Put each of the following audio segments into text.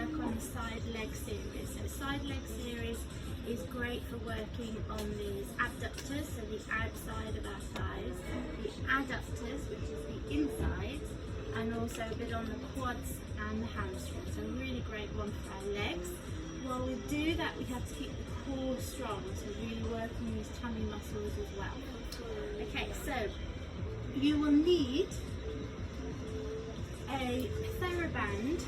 work on the side leg series. So side leg series is great for working on these abductors, so the outside of our thighs, the adductors, which is the inside, and also a bit on the quads and the hamstrings. So a really great one for our legs. While we do that, we have to keep the core strong, so really working these tummy muscles as well. Okay, so you will need a TheraBand.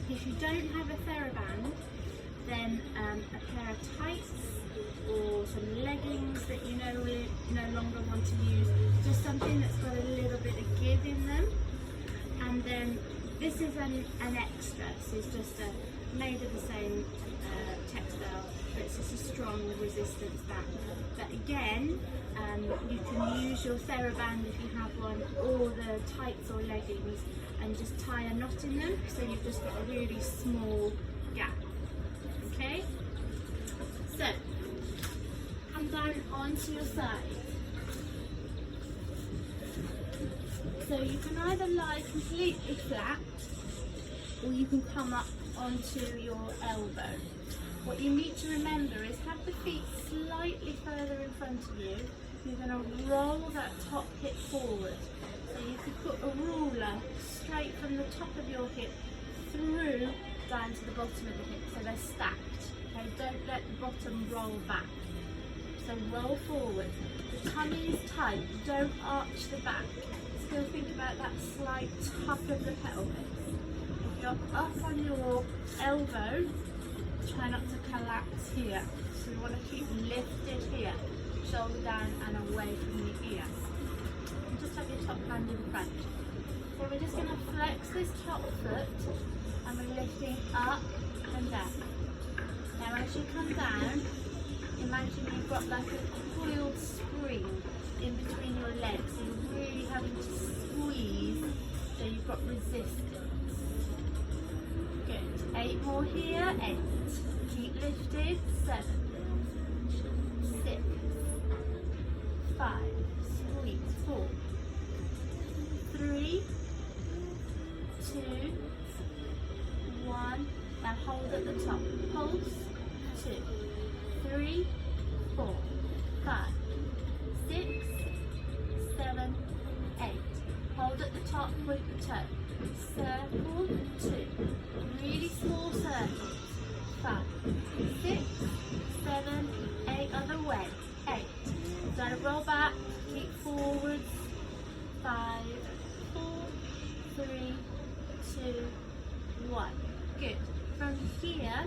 If you don't have a TheraBand, then a pair of tights or some leggings that you no longer want to use, just something that's got a little bit of give in them. And then this is an extra. This is just made of the same textile, but it's just a strong resistance band. But again, you can use your TheraBand if you have one, or the tights or leggings, and just tie a knot in them, so you've just got a really small gap. Okay? So, come down onto your side. So you can either lie completely flat, or you can come up onto your elbow. What you need to remember is have the feet slightly further in front of you. You're going to roll that top hip forward. So you could put a ruler straight from the top of your hip through down to the bottom of the hip, so they're stacked. Okay, don't let the bottom roll back. So roll forward. The tummy is tight, don't arch the back. Still think about that slight tuck of the pelvis. If you're up on your elbow, try not to collapse here. So you want to keep lifted here, shoulder down and away from the ear. And just have your top hand in front. So we're just going to flex this top foot, and we're lifting up and down. Now as you come down, imagine you've got like a coiled spring in between your legs. So you're really having to squeeze, so you've got resistance. Good. 8 more here. 8. Keep lifted. 7. 6. 5. Squeeze. 4. 3. 2. 1. Now hold at the top. Pulse. 2. 3. 4. 5. 6. 7. 8. Hold at the top with the toe. Circle. 2. Really small circles. 5. 6. 7. 8. Other way. 8. Don't roll back. Keep forwards. 5. 4. 3. 2. 1. Good. From here,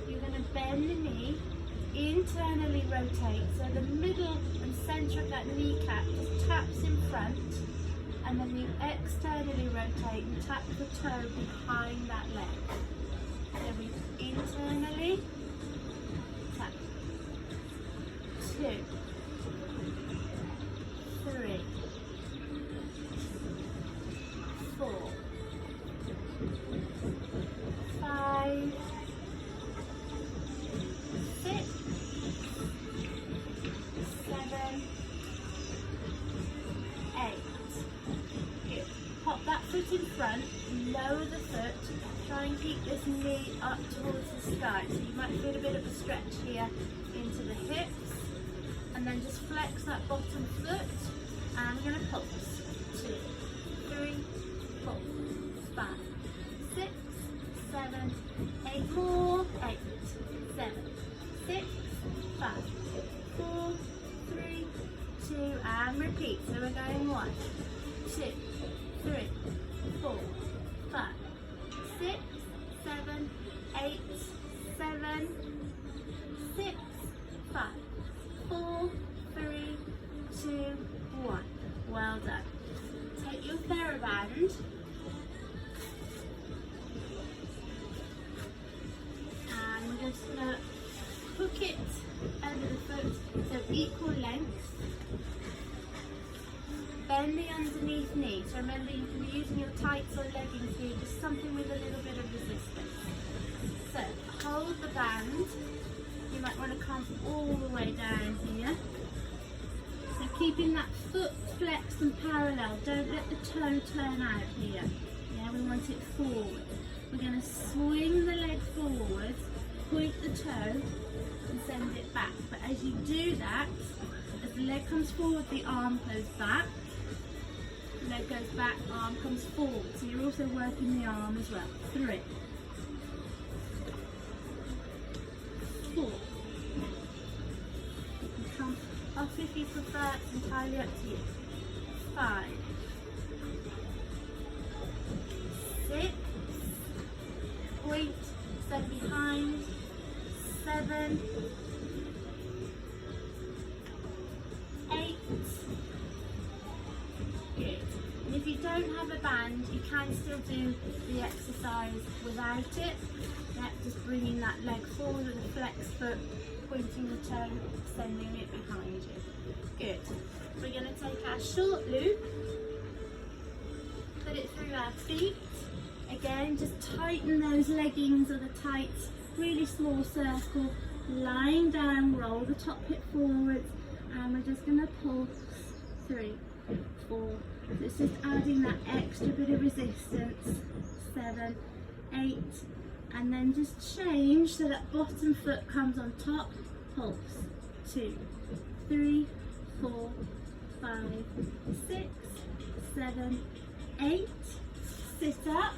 you're going to bend the knee, internally rotate, so the middle and centre of that kneecap just taps in front, and then you externally rotate and tap the toe behind that leg. So we internally tap. 2, 3, 4, 5, 6, 7, 8. Good. Pop that foot in front, lower the foot, try and keep this knee up towards the sky. So you might feel a bit of a stretch here into the hips, and then just flex that bottom foot, and I'm going to pulse. 2, 3, 4, 5, 6, 7, 8 more. 8, 7, 6, 5, 4, 3, 2, and repeat. So we're going 1, 2, 3, 4, 5, 6, 7, 8, 7, 6, 5, 4, 3, 2, 1. Well done. Take your TheraBand and we're just going to hook it under the foot, so equal length. Bend the underneath knee. So remember, you can be using your tights or leggings here, just something with a little bit of resistance. So hold the band. You might want to come all the way down here. So keeping that foot flexed and parallel. Don't let the toe turn out here. Yeah, we want it forward. We're going to swing the leg forward, point the toe and send it back. But as you do that, as the leg comes forward, the arm goes back. Leg goes back, arm comes forward. So you're also working the arm as well. 3, 4. You can come off if you prefer, it's entirely up to you. 5, 6, point, send behind, 7, 8. Good. And if you don't have a band, you can still do the exercise without it. Yeah, just bringing that leg forward with a flex foot, pointing the toe, sending it behind you. Good. We're going to take our short loop, put it through our feet. Again, just tighten those leggings or the tights, really small circle, lying down, roll the top hip forwards, and we're just going to pull 3, 4. So it's just adding that extra bit of resistance, 7, 8, and then just change so that bottom foot comes on top, pulse, 2, 3, 4, 5, 6, 7, 8, sit up,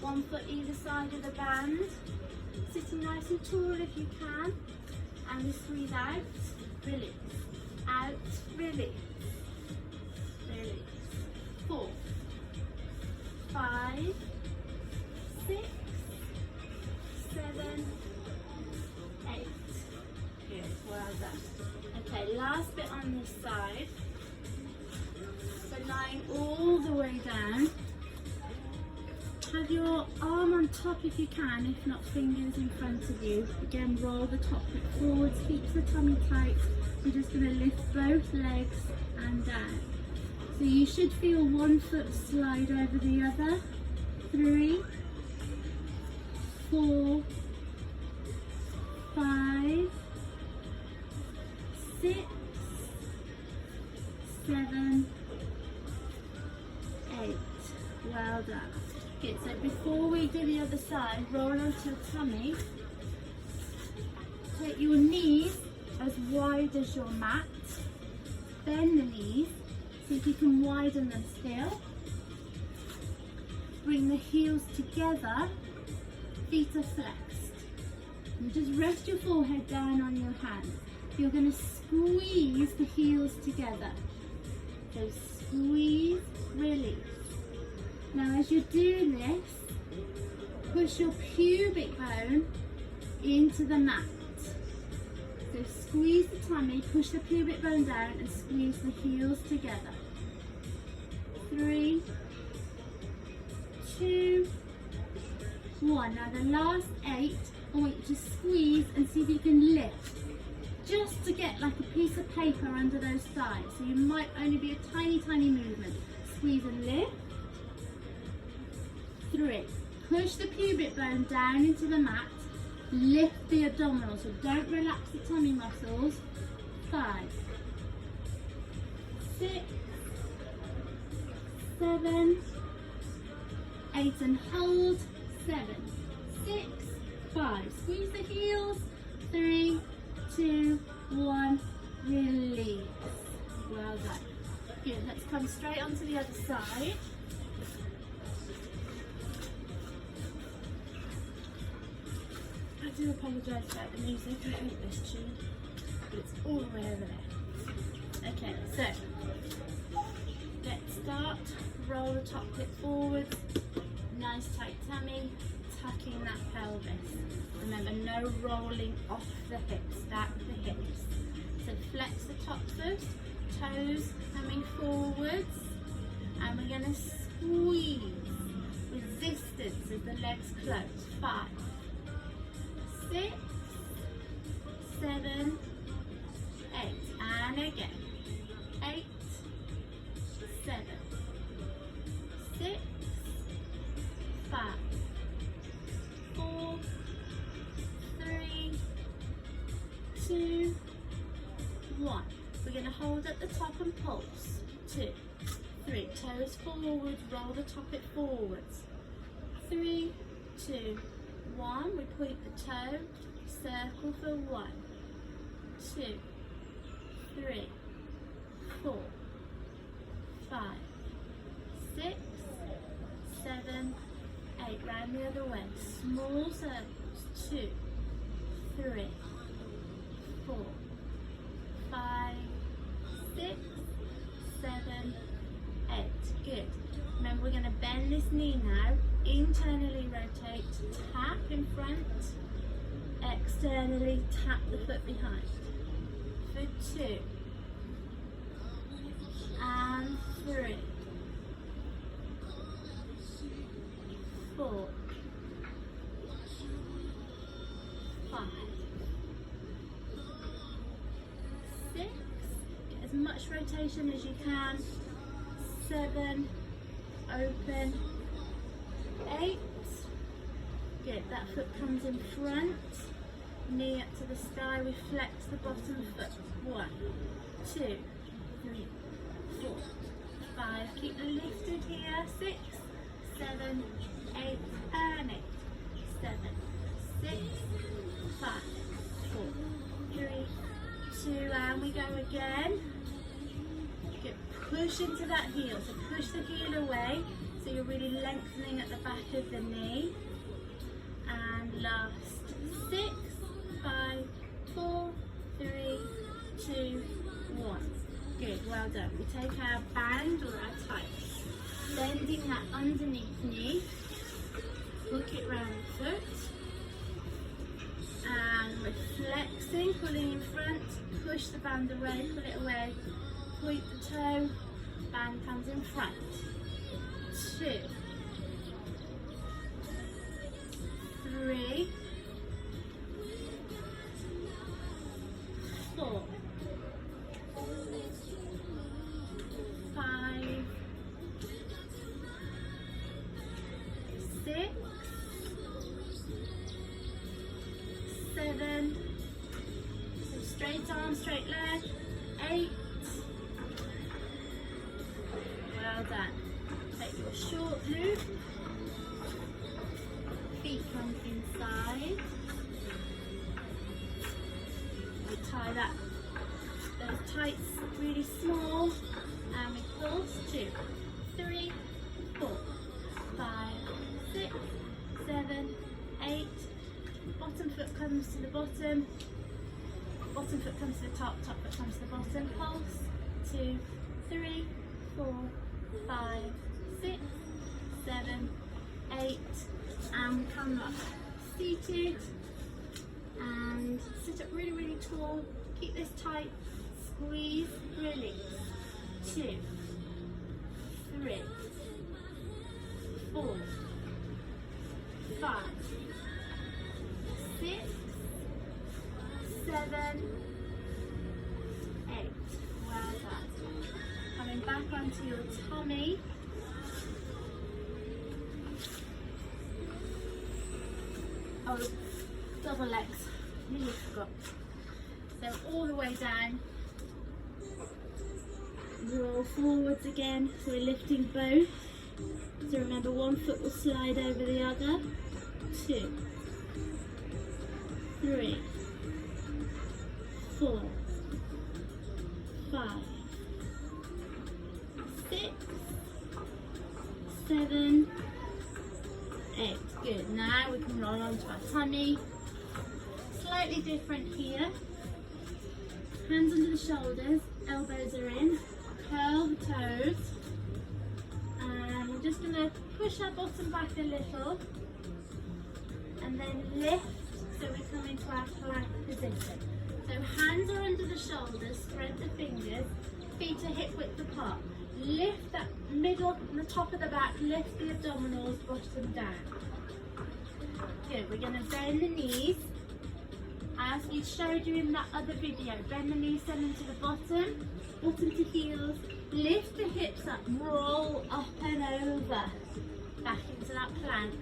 1 foot either side of the band, sitting nice and tall if you can, and we squeeze out, release, out, release, release, 4, 5, 6, 7, 8, good, well done. Okay, last bit on this side, so lying all the way down, have your arm on top if you can, if not fingers in front of you. Again, roll the top hip forwards, keep the tummy tight. We're just going to lift both legs and down. So you should feel 1 foot slide over the other. 3, 4, 5, 6, 7, 8. Well done. Good, so before we do the other side, roll onto your tummy. Take your knees as wide as your mat. Bend the knees, see if you can widen them still. Bring the heels together, feet are flexed. And just rest your forehead down on your hands. You're going to squeeze the heels together. So squeeze, release. Now as you do this, push your pubic bone into the mat. So squeeze the tummy, push the pubic bone down and squeeze the heels together. 3, 2, 1. Now the last 8, I want you to squeeze and see if you can lift. Just to get like a piece of paper under those thighs. So you might only be a tiny, tiny movement. Squeeze and lift. 3. Push the pubic bone down into the mat. Lift the abdominals, so don't relax the tummy muscles. 5, 6, 7, 8, and hold. 7, 6, 5. Squeeze the heels. 3, 2, 1. Release. Well done. Good. Let's come straight onto the other side. I do apologise about the music, I hate this tune, but it's all the way over there. Okay, so let's start. Roll the top hip forward, nice tight tummy, tucking that pelvis. Remember, no rolling off the hips, back the hips. So flex the top foot, toes coming forwards, and we're going to squeeze. Resistance as the legs close. 5, 6, 7, 8, and again. 8, 7, 6, 5, 4, 3, 2, 1. We're going to hold at the top and pulse. 2, 3, toes forward, roll the top hip forwards. 3, 2, 1. We point the toe, circle for 1, 2, 3, 4, 5, 6, 7, 8. Round the other way. Small circles. 2, 3, 4, 5, 6, 7, 8. Good. Remember, we're going to bend this knee now. Internally rotate, tap in front. Externally tap the foot behind. For 2 and 3, 4, 5, 6. Get as much rotation as you can. 7, open. 8. Good. That foot comes in front. Knee up to the sky. We flex the bottom foot. 1, 2, 3, 4, 5. Keep lifted here. 6, 7, 8, and 8. 7, 6, 5, 4, 3, 2, and we go again. Good. Push into that heel. So push the heel away. So you're really lengthening at the back of the knee. And last. 6, 5, 4, 3, 2, 1. Good, well done. We take our band or our tights, bending that underneath knee, hook it round the foot, and we're flexing, pulling in front, push the band away, pull it away, point the toe, band comes in front. 2, 3, 4, 5, 6, 7, so straight arm, straight leg, 8. Well done. Take your short loop, feet come inside. We tie those tights really small, and we pulse. 2, 3, 4, 5, 6, 7, 8. Bottom foot comes to the bottom. Bottom foot comes to the top. Top foot comes to the bottom. Pulse. 2, 3, 4, 5, 6, 7, 8, and we come up seated and sit up really, really tall. Keep this tight. Squeeze, release. 2, 3, 4, 5, 6, 7, 8. Well done. Coming back onto your tummy. Oh, double legs. Nearly forgot. So all the way down. Roll forwards again. So we're lifting both. So remember, one foot will slide over the other. 2, 3, 4, 5, 6, 7, 8. Good. Now we can roll onto our tummy. Slightly different here. Hands under the shoulders, elbows are in. Curl the toes. And we're just going to push our bottom back a little. And then lift so we come into our plank position. So hands are under the shoulders, spread the fingers, feet are hip width apart. Lift that middle and the top of the back, lift the abdominals, bottom down. Good, we're going to bend the knees as we showed you in that other video. Bend the knees down into the bottom, bottom to heels, lift the hips up, roll up and over, back into that plank.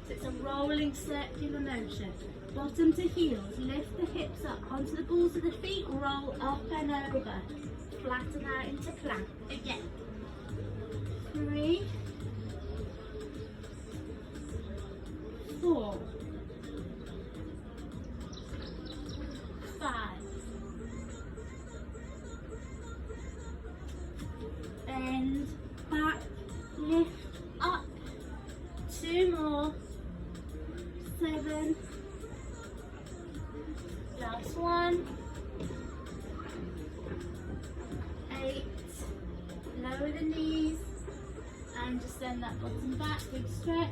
So it's a rolling circular motion. Bottom to heels, lift the hips up onto the balls of the feet, roll up and over. Flatten out into plank. Again. 3, And just send that bottom back, big stretch.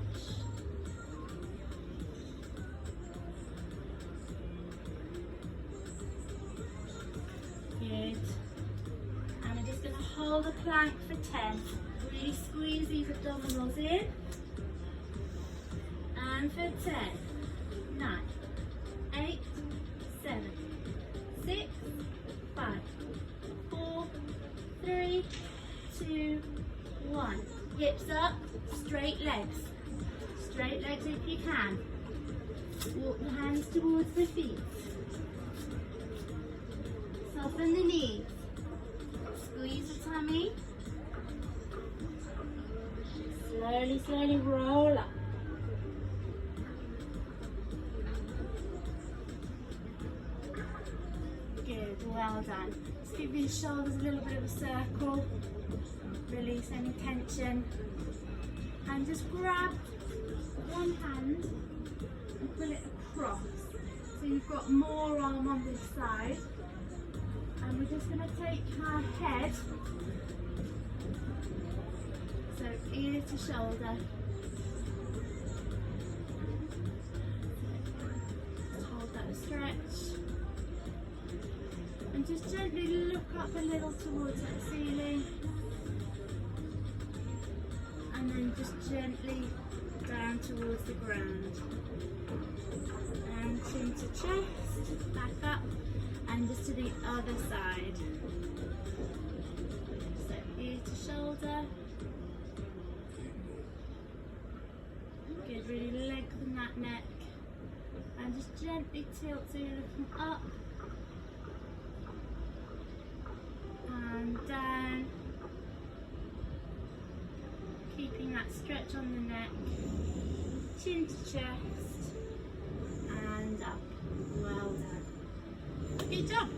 Good. And we're just going to hold the plank for 10. Really squeeze these abdominals in. And for 10, 9, 8, 7, 6, 5, 4, 3, 2, 1. Hips up, straight legs. Straight legs if you can. Walk the hands towards the feet. Soften the knees. Squeeze the tummy. Slowly, slowly roll up. Good, well done. Just give your shoulders a little bit of a circle. Release any tension. And just grab one hand and pull it across. So you've got more arm on this side. And we're just going to take our head, so ear to shoulder. Hold that stretch. And just gently look up a little towards that ceiling. And then just gently down towards the ground. And chin to chest, back up. And just to the other side. So ear to shoulder. Good, really lengthen that neck. And just gently tilt so you're looking up. And down. Keeping that stretch on the neck. Chin to chest. And up. Well done. Good job.